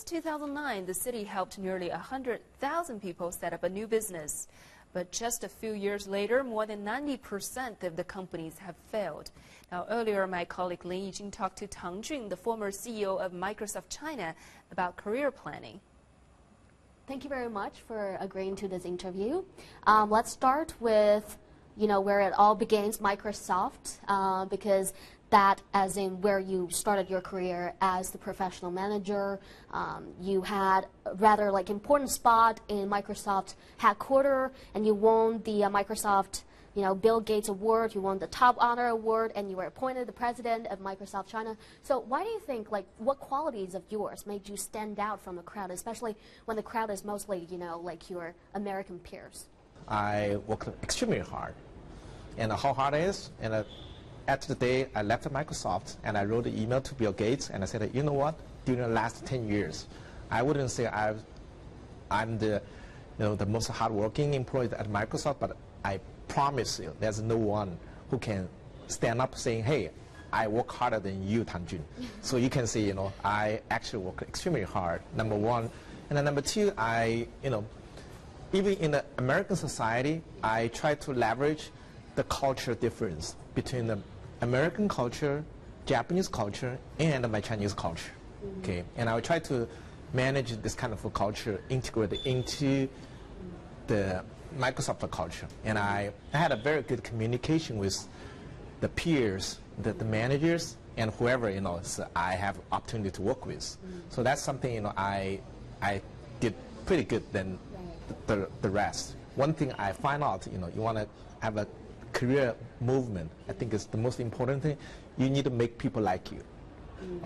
2009, the city helped nearly 100,000 people set up a new business. But just a few years later, more than 90% of the companies have failed. Now, earlier, my colleague Lin Yijing talked to Tang Jun, the former CEO of Microsoft China, about career planning. Thank you very much for agreeing to this interview. Let's start with, where it all begins, Microsoft, because that, as in where you started your career as the professional manager, you had a rather important spot in Microsoft headquarters, and you won the Microsoft Bill Gates Award, you won the Top Honor Award, and you were appointed the president of Microsoft China. So why do you think, what qualities of yours made you stand out from the crowd, especially when the crowd is mostly, like your American peers? I worked extremely hard. And how hard it is, and at the day I left Microsoft, and I wrote an email to Bill Gates, and I said, you know what, during the last 10 years, I wouldn't say I'm the, the most hardworking employee at Microsoft, but I promise you, there's no one who can stand up saying, hey, I work harder than you, Tang Jun. So you can see, I actually work extremely hard, number one. And then number two, even in the American society, I try to leverage the culture difference between the American culture, Japanese culture, and my Chinese culture. Okay, and I will try to manage this kind of a culture integrated into the Microsoft culture. And I had a very good communication with the peers, the managers, and whoever so I have opportunity to work with. So that's something I did pretty good than the rest. One thing I find out, you want to have a career movement. I think it's the most important thing. You need to make people like you.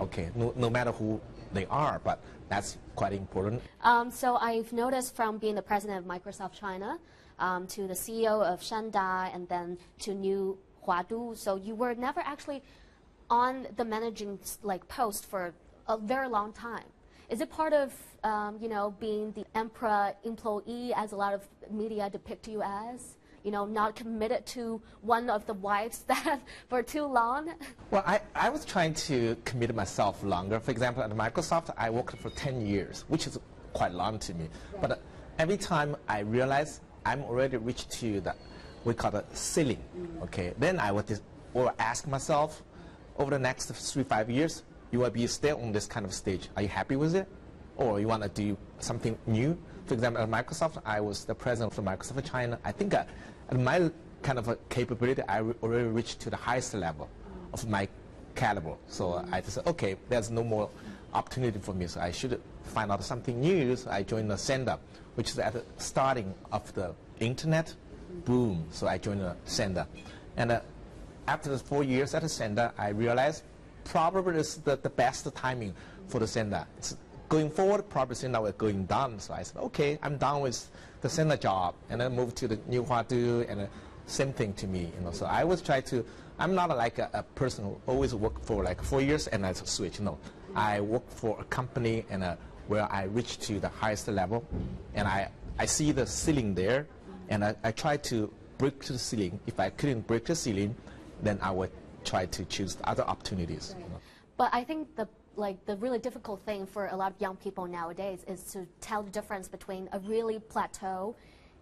Okay, no matter who they are, but that's quite important. So I've noticed from being the president of Microsoft China to the CEO of Shanda and then to New Huadu, so you were never actually on the managing post for a very long time. Is it part of being the emperor employee, as a lot of media depict you as? Not committed to one of the wives that for too long? Well, I was trying to commit myself longer. For example, at Microsoft, I worked for 10 years, which is quite long to me. Right. But every time I realize I'm already reached to the, we call it ceiling, okay? Then I would ask myself, over the next 3-5 years, you will be still on this kind of stage. Are you happy with it? Or you want to do something new? For example, at Microsoft, I was the president of Microsoft China. I think at my kind of a capability, I already reached to the highest level of my caliber. So I just said, okay, there's no more opportunity for me, so I should find out something new. So I joined the Senda, which is at the starting of the internet boom. So I joined the Senda. And after the 4 years at the Senda, I realized probably it's the best timing for the Senda. It's going forward, probably Senda was going down. So I said, okay, I'm done with the Senda job, and then moved to the New Huadu, and same thing to me. So I always try to, I'm not like a person who always work for 4 years and I switch. No, I work for a company and where I reach to the highest level, and I see the ceiling there, and I try to break the ceiling. If I couldn't break the ceiling, then I would try to choose other opportunities. Right. But I think the really difficult thing for a lot of young people nowadays is to tell the difference between a really plateau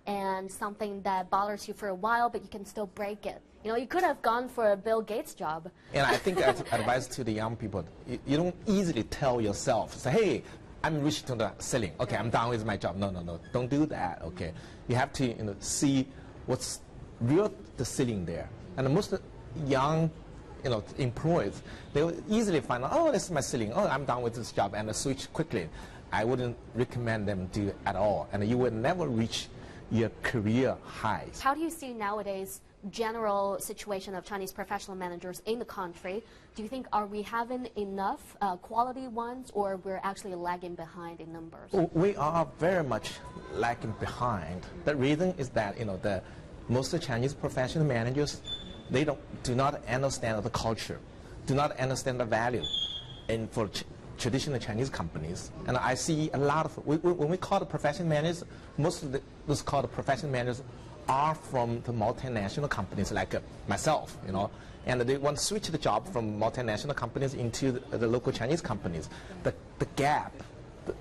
and something that bothers you for a while, but you can still break it. You could have gone for a Bill Gates job. And I think as advice to the young people, you don't easily tell yourself, say, hey, I'm reached to the ceiling. Okay, I'm done with my job. No, don't do that. Okay, you have to see what's real the ceiling there. And most young employees, they will easily find out, oh, this is my ceiling. Oh, I'm done with this job, and switch quickly. I wouldn't recommend them to do it at all, and you will never reach your career highs. How do you see nowadays general situation of Chinese professional managers in the country? Do you think are we having enough quality ones, or we're actually lagging behind in numbers? We are very much lagging behind. The reason is that most of the Chinese professional managers, they do not understand the culture, do not understand the value, and for traditional Chinese companies. And I see a lot of, when we call the professional managers, most of those called professional managers are from the multinational companies like myself, and they want to switch the job from multinational companies into the local Chinese companies. The gap,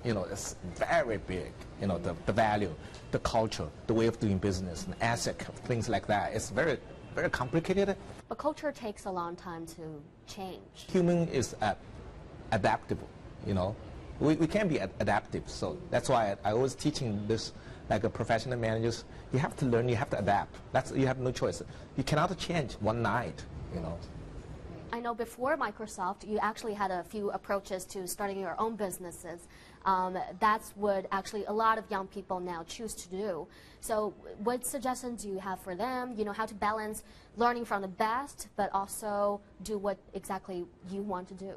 it's very big. The value, the culture, the way of doing business, and ethic, things like that. It's very, very complicated. But culture takes a long time to change. Human is adaptable. We can be adaptive. So that's why I always teaching this, like a professional managers. You have to learn. You have to adapt. You have no choice. You cannot change one night. I know before Microsoft, you actually had a few approaches to starting your own businesses. That's what actually a lot of young people now choose to do. So what suggestions do you have for them, how to balance learning from the best, but also do what exactly you want to do?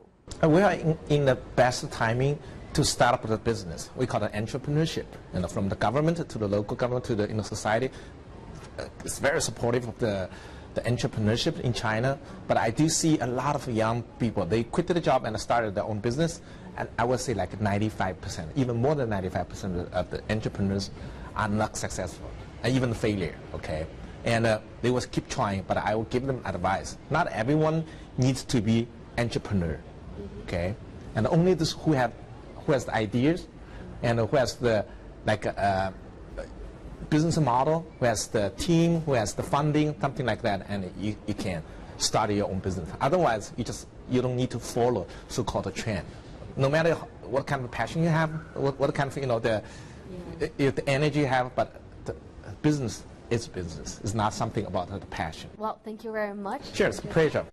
We are in the best timing to start up the business. We call it entrepreneurship. From the government to the local government to the society, it's very supportive of the entrepreneurship in China. But I do see a lot of young people, they quit the job and started their own business. And I would say like 95%, even more than 95% of the entrepreneurs are not successful, and even failure, okay? And they will keep trying, but I will give them advice. Not everyone needs to be entrepreneur, okay? And only those who has the ideas and who has the business model, who has the team, who has the funding, something like that, and you can start your own business. Otherwise, you don't need to follow so-called trend. No matter what kind of passion you have, what kind of the energy you have, but the business is business. It's not something about the passion. Well, thank you very much. Sure, it's a pleasure.